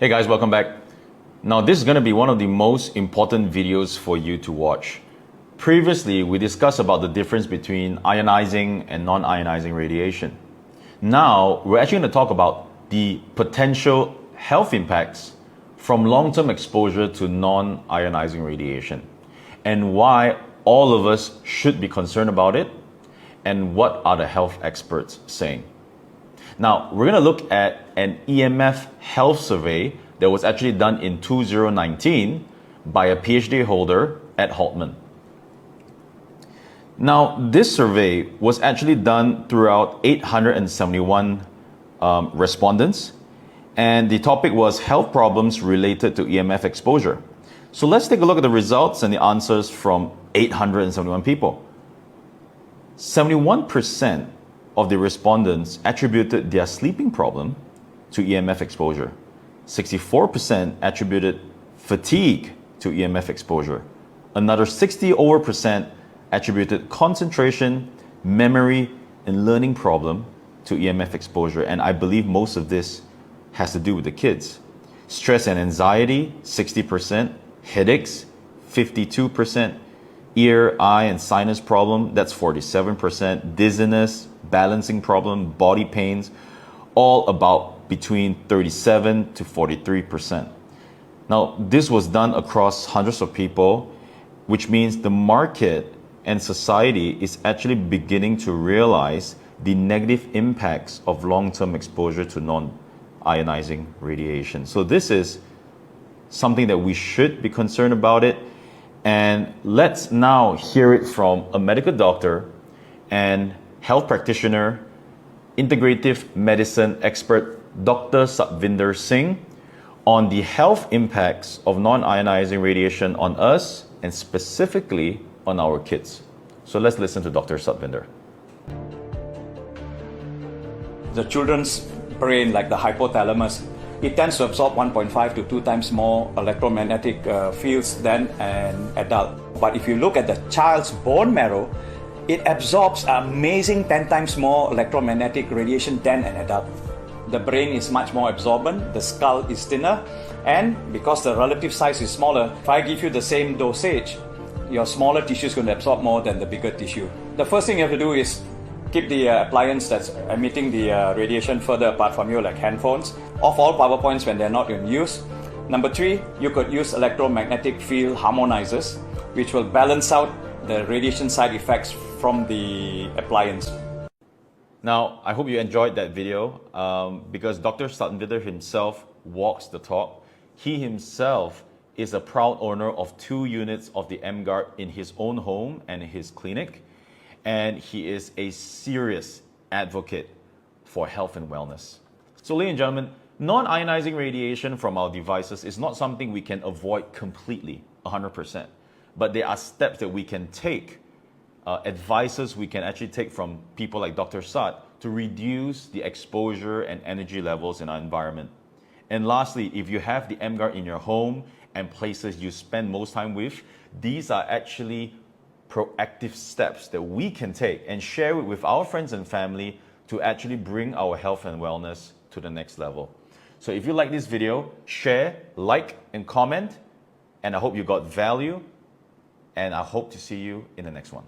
Hey guys, welcome back. Now this is going to be one of the most important videos for you to watch. Previously, we discussed about the difference between ionizing and non-ionizing radiation. Now, we're actually going to talk about the potential health impacts from long-term exposure to non-ionizing radiation and why all of us should be concerned about it and what are the health experts saying. Now, we're going to look at an EMF health survey that was actually done in 2019 by a PhD holder at Haltman. Now, this survey was actually done throughout 871 respondents, and the topic was health problems related to EMF exposure. So let's take a look at the results and the answers from 871 people. 71% of the respondents attributed their sleeping problem to EMF exposure. 64% attributed fatigue to EMF exposure. Another 60% attributed concentration, memory, and learning problem to EMF exposure. And I believe most of this has to do with the kids. Stress and anxiety, 60%. Headaches, 52%. Ear, eye, and sinus problem, that's 47%. Dizziness, balancing problem, body pains, all about between 37 to 43%. Now, this was done across hundreds of people, which means the market and society is actually beginning to realize the negative impacts of long-term exposure to non-ionizing radiation. So this is something that we should be concerned about it. And let's now hear it from a medical doctor and health practitioner, integrative medicine expert, Dr. Satvinder Singh, on the health impacts of non-ionizing radiation on us and specifically on our kids. So let's listen to Dr. Satvinder. The children's brain, like the hypothalamus, it tends to absorb 1.5 to 2 times more electromagnetic fields than an adult. But if you look at the child's bone marrow, it absorbs an amazing 10 times more electromagnetic radiation than an adult. The brain is much more absorbent, the skull is thinner, and because the relative size is smaller, if I give you the same dosage, your smaller tissue is going to absorb more than the bigger tissue. The first thing you have to do is keep the appliance that's emitting the radiation further apart from you, like handphones. Off all power points when they're not in use. Number 3, you could use electromagnetic field harmonizers, which will balance out the radiation side effects from the appliance. Now, I hope you enjoyed that video because Dr. Satvinder himself walks the talk. He himself is a proud owner of 2 units of the emGuarde in his own home and his clinic. And he is a serious advocate for health and wellness. So ladies and gentlemen, non-ionizing radiation from our devices is not something we can avoid completely, 100%. But there are steps that we can take, advices we can actually take from people like Dr. Sat to reduce the exposure and energy levels in our environment. And lastly, if you have the emGuarde in your home and places you spend most time with, these are actually proactive steps that we can take and share it with our friends and family to actually bring our health and wellness to the next level. So if you like this video, share, like, and comment. And I hope you got value. And I hope to see you in the next one.